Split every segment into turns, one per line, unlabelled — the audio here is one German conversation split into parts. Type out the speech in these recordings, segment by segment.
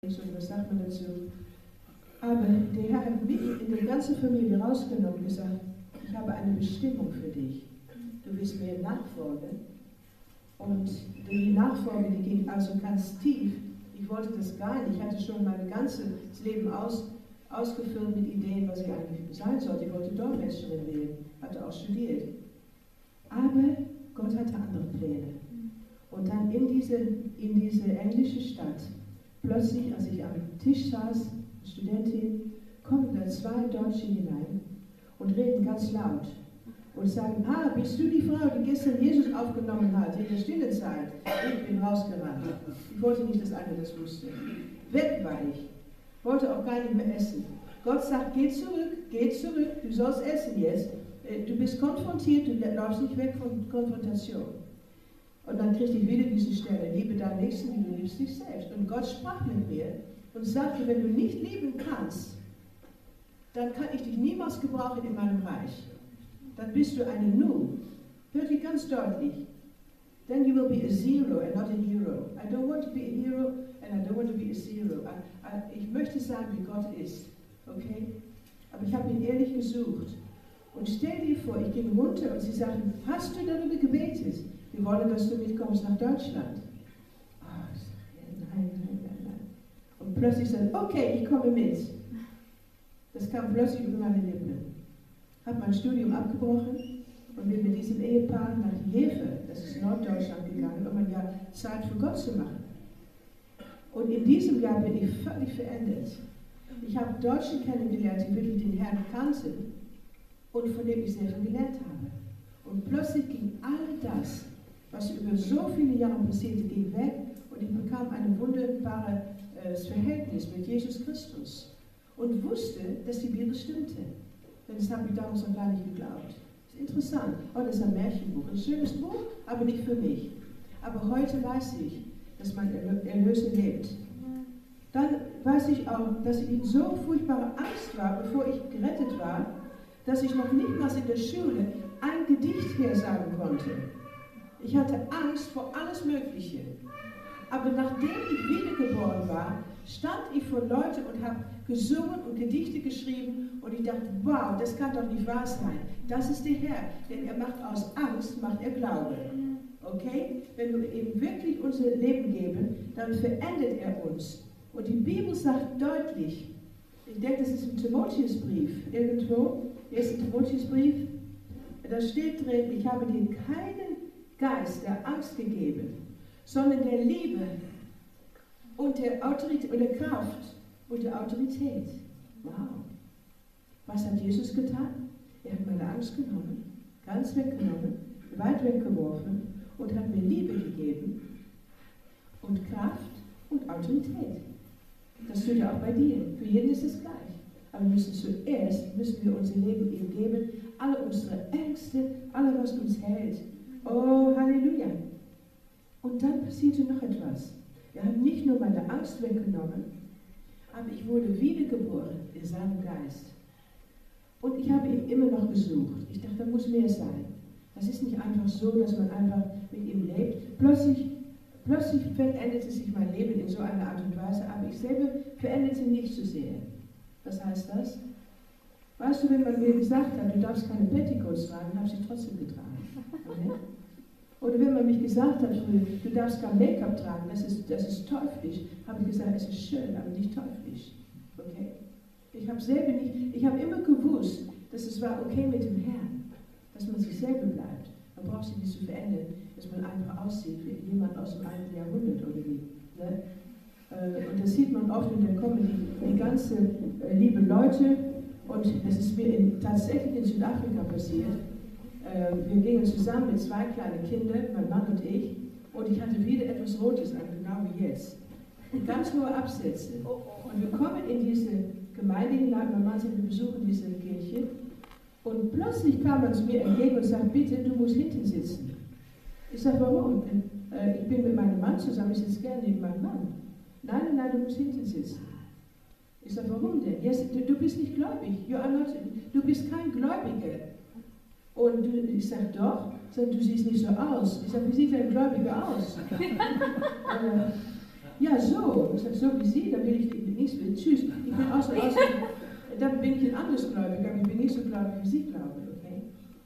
und was sagt man dazu? Aber der Herr hat mich in die ganze Familie rausgenommen und gesagt, ich habe eine Bestimmung für dich. Du wirst mir nachfolgen. Und die Nachfolge, die ging also ganz tief. Ich wollte das gar nicht. Ich hatte schon mein ganzes Leben ausgefüllt mit Ideen, was ich eigentlich sein sollte. Ich wollte Dolmetscherin werden, hatte auch studiert. Aber Gott hatte andere Pläne. Und dann in diese englische Stadt, plötzlich, als ich am Tisch saß, Studentin, kommen da zwei Deutsche hinein und reden ganz laut und sagen, bist du die Frau, die gestern Jesus aufgenommen hat in der stillen Zeit? Ich bin rausgerannt. Ich wollte nicht, dass einer das wusste. Weg war ich. Wollte auch gar nicht mehr essen. Gott sagt, geh zurück, du sollst essen jetzt. Du bist konfrontiert, du läufst nicht weg von Konfrontation. Und dann kriegte ich wieder diese Stelle, liebe deinen Nächsten, wie du liebst dich selbst. Und Gott sprach mit mir und sagte, wenn du nicht lieben kannst, dann kann ich dich niemals gebrauchen in meinem Reich. Dann bist du eine Nu. Wirklich ganz deutlich. Then you will be a zero and not a hero. I don't want to be a hero and I don't want to be a zero. Ich möchte sagen, wie Gott ist. Okay? Aber ich habe ihn ehrlich gesucht. Und stell dir vor, ich ging runter und sie sagten, hast du darüber gebetet? Wir wollen, dass du mitkommst nach Deutschland. Ich sage, nein. Und plötzlich sagt, okay, ich komme mit. Das kam plötzlich über meine Lippen. Habe mein Studium abgebrochen und bin mit diesem Ehepaar nach Jever, das ist Norddeutschland, gegangen, um ein Jahr Zeit für Gott zu machen. Und in diesem Jahr bin ich völlig verändert. Ich habe Deutsche kennengelernt, die wirklich den Herrn kannten und von dem ich sehr viel gelernt habe. Und plötzlich ging all das, was über so viele Jahre passierte, ging weg und ich bekam ein wunderbares Verhältnis mit Jesus Christus und wusste, dass die Bibel stimmte. Denn das habe ich damals noch gar nicht geglaubt. Das ist interessant. Das ist ein Märchenbuch, ein schönes Buch, aber nicht für mich. Aber heute weiß ich, dass mein Erlöser lebt. Dann weiß ich auch, dass ich in so furchtbarer Angst war, bevor ich gerettet war, dass ich noch nicht mal in der Schule ein Gedicht hersagen konnte. Ich hatte Angst vor alles Mögliche. Aber nachdem ich wiedergeboren war, stand ich vor Leuten und habe gesungen und Gedichte geschrieben und ich dachte, wow, das kann doch nicht wahr sein. Das ist der Herr, denn er macht aus Angst, macht er Glaube. Okay? Wenn wir ihm wirklich unser Leben geben, dann verändert er uns. Und die Bibel sagt deutlich, ich denke, das ist im Timotheusbrief, irgendwo, 1. Timotheusbrief, da steht drin, ich habe dir keinen Geist der Angst gegeben, sondern der Liebe und der Autorität, und der Kraft und der Autorität. Wow. Was hat Jesus getan? Er hat meine Angst genommen, ganz weggenommen, weit weggeworfen und hat mir Liebe gegeben und Kraft und Autorität. Das tut er auch bei dir. Für jeden ist es gleich. Aber wir müssen unser Leben ihm geben, alle unsere Ängste, alles was uns hält. Oh, Halleluja. Und dann passierte noch etwas. Er hat nicht nur meine Angst weggenommen, aber ich wurde wiedergeboren in seinem Geist. Und ich habe ihn immer noch gesucht. Ich dachte, da muss mehr sein. Das ist nicht einfach so, dass man einfach mit ihm lebt. Plötzlich veränderte sich mein Leben in so einer Art und Weise, aber ich selber veränderte nicht so sehr. Was heißt das? Weißt du, wenn man mir gesagt hat, du darfst keine Petticoats tragen, habe ich sie trotzdem getragen. Okay? Oder wenn man mich gesagt hat früher, du darfst kein Make-up tragen, das ist teuflisch, habe ich gesagt, es ist schön, aber nicht teuflisch. Okay? Ich habe immer gewusst, dass es war okay mit dem Herrn, dass man sich selber bleibt. Man braucht sich nicht zu verändern, dass man einfach aussieht wie jemand aus dem 1. Jahrhundert oder wie. Ne? Und das sieht man oft in der Comedy, die ganze liebe Leute, und das ist mir tatsächlich in Südafrika passiert. Wir gingen zusammen mit 2 kleinen Kindern, mein Mann und ich hatte wieder etwas Rotes an, genau wie jetzt. Und ganz hohe Absätze. Und wir kommen in diese Gemeinde hinein, mein Mann sagt, wir besuchen diese Kirche. Und plötzlich kam man zu mir entgegen und sagt, bitte, du musst hinten sitzen. Ich sage, warum? Ich bin mit meinem Mann zusammen, ich sitze gerne neben meinem Mann. Nein, du musst hinten sitzen. Ich sage, warum denn? Yes, du bist nicht gläubig, du bist kein Gläubiger. Und ich sage, doch. Ich sage, du siehst nicht so aus. Ich sage, wie sieht ein Gläubiger aus? ja so. Ich sage, so wie Sie, dann will ich nichts mehr. Tschüss. Ich bin dann bin ich ein anderes Gläubig, aber ich bin nicht so gläubig, wie Sie glauben, okay?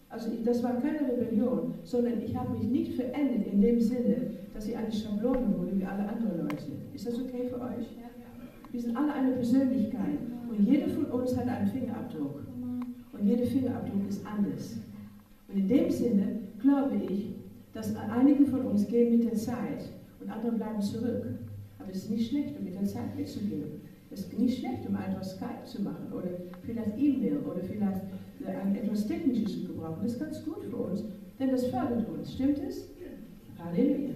Also das war keine Rebellion, sondern ich habe mich nicht verändert in dem Sinne, dass ich eine Schablone wurde wie alle anderen Leute. Ist das okay für euch? Ja. Wir sind alle eine Persönlichkeit und jeder von uns hat einen Fingerabdruck. Und jeder Fingerabdruck ist anders. Und in dem Sinne glaube ich, dass einige von uns gehen mit der Zeit und andere bleiben zurück. Aber es ist nicht schlecht, um mit der Zeit mitzugehen. Es ist nicht schlecht, um einfach Skype zu machen oder vielleicht E-Mail oder vielleicht etwas Technisches zu gebrauchen. Das ist ganz gut für uns, denn das fördert uns. Stimmt es? Halleluja.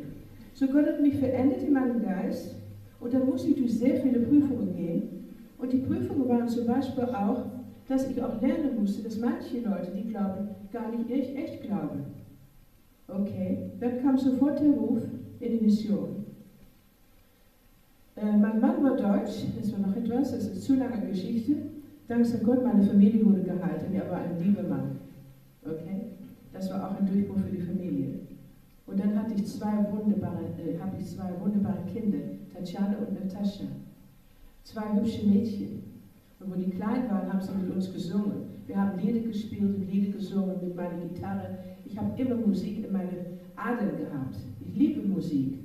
So Gott hat mich verändert in meinem Geist und dann musste ich durch sehr viele Prüfungen gehen. Und die Prüfungen waren zum Beispiel auch, dass ich auch lernen musste, dass manche Leute, die glauben, gar nicht echt glauben. Okay, dann kam sofort der Ruf in die Mission. Mein Mann war deutsch, das war noch etwas, das ist eine zu lange Geschichte. Dankbar Gott, meine Familie wurde geheilt und er war ein lieber Mann. Okay, das war auch ein Durchbruch für die Familie. Und dann hatte ich zwei wunderbare Kinder, Tatjana und Natascha. Zwei hübsche Mädchen. Und wo die klein waren, haben sie mit uns gesungen. Wir haben Lieder gespielt und Lieder gesungen mit meiner Gitarre. Ich habe immer Musik in meinen Adern gehabt. Ich liebe Musik.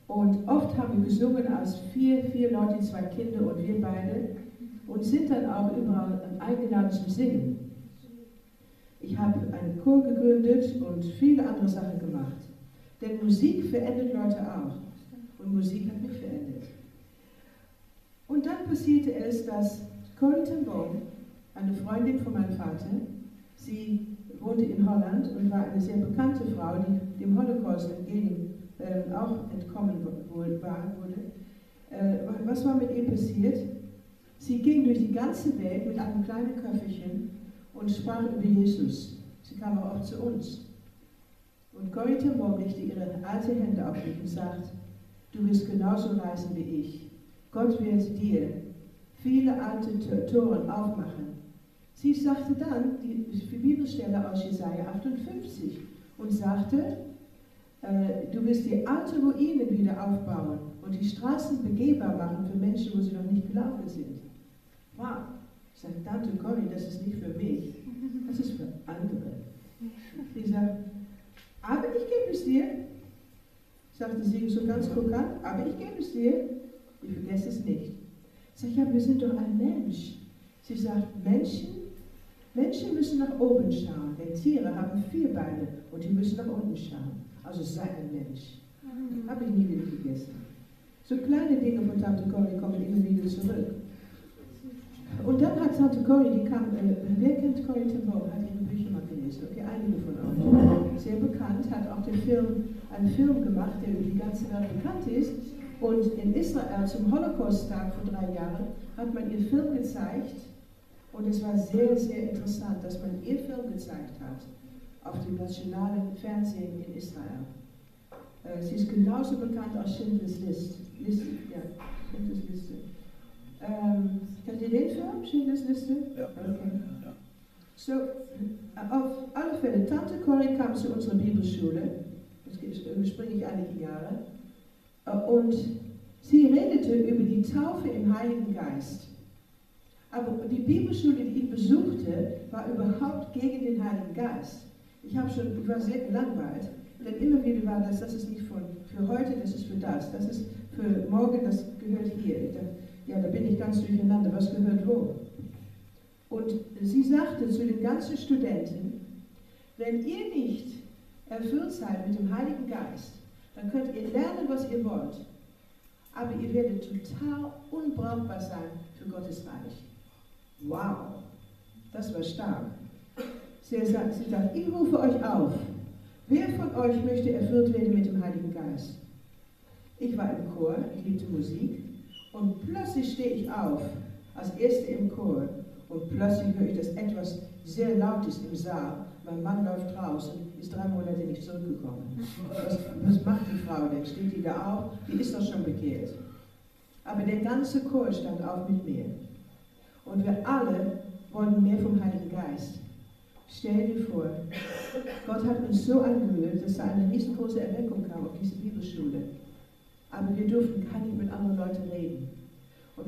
Und oft haben wir gesungen als vier Leute, zwei Kinder und wir beide. Und sind dann auch überall eingeladen zum Singen. Ich habe einen Chor gegründet und viele andere Sachen gemacht. Denn Musik verändert Leute auch. Und Musik hat mich verändert. Und dann passierte es, dass Corrie ten Boom, eine Freundin von meinem Vater, sie wohnte in Holland und war eine sehr bekannte Frau, die dem Holocaust auch entkommen wurde. Was war mit ihr passiert? Sie ging durch die ganze Welt mit einem kleinen Köfferchen und sprach über Jesus. Sie kam auch oft zu uns. Und Corrie ten Boom legte ihre alten Hände auf mich und sagt, du wirst genauso reisen wie ich. Gott wird dir viele alte Toren aufmachen. Sie sagte dann die Bibelstelle aus Jesaja 58 und sagte, du wirst die alten Ruinen wieder aufbauen und die Straßen begehbar machen für Menschen, wo sie noch nicht gelaufen sind. Wow, sagt Tante Corrie, das ist nicht für mich, das ist für andere. Sie sagt, aber ich gebe es dir, sagte sie so ganz kokett, aber ich gebe es dir, ich vergesse es nicht. Sag ich, ja, wir sind doch ein Mensch. Sie sagt, Menschen müssen nach oben schauen, denn Tiere haben 4 Beine und die müssen nach unten schauen. Also sei ein Mensch. Habe ich nie wieder vergessen. So kleine Dinge von Tante Corrie kommen immer wieder zurück. Und dann hat Tante Corrie, wer kennt Corrie ten Boom, hat ihre Bücher mal gelesen, okay, einige von euch. Sehr bekannt, hat auch einen Film gemacht, der über die ganze Welt bekannt ist. Und in Israel zum Holocaust-Tag vor 3 Jahren hat man ihr Film gezeigt. Und es war sehr, sehr interessant, dass man ihr Film gezeigt hat auf dem nationalen Fernsehen in Israel. Sie ist genauso bekannt als Schindlers Liste. Schindlers Liste. Kennt ihr den Film, Schindlers Liste? Ja. Okay. Ja. So, auf alle Fälle, Tante Corrie kam zu unserer Bibelschule, das überspringe ich einige Jahre, und sie redete über die Taufe im Heiligen Geist. Aber die Bibelschule, die ich besuchte, war überhaupt gegen den Heiligen Geist. Ich war sehr gelangweilt, denn immer wieder war das ist nicht für heute, das ist für das ist für morgen, das gehört hier. Da bin ich ganz durcheinander, was gehört wo? Und sie sagte zu den ganzen Studenten, wenn ihr nicht erfüllt seid mit dem Heiligen Geist, dann könnt ihr lernen, was ihr wollt, aber ihr werdet total unbrauchbar sein für Gottes Reich. Wow, das war stark. Sie sagt, ich rufe euch auf. Wer von euch möchte erfüllt werden mit dem Heiligen Geist? Ich war im Chor, ich liebte Musik und plötzlich stehe ich auf, als Erste im Chor und plötzlich höre ich, dass etwas sehr laut ist im Saal. Mein Mann läuft raus und ist 3 Monate nicht zurückgekommen. Was macht die Frau denn? Steht die da auf? Die ist doch schon bekehrt. Aber der ganze Chor stand auf mit mir. Und wir alle wollten mehr vom Heiligen Geist. Stell dir vor, Gott hat uns so angerührt, dass da eine riesengroße Erweckung kam auf diese Bibelschule. Aber wir durften gar nicht mit anderen Leuten reden.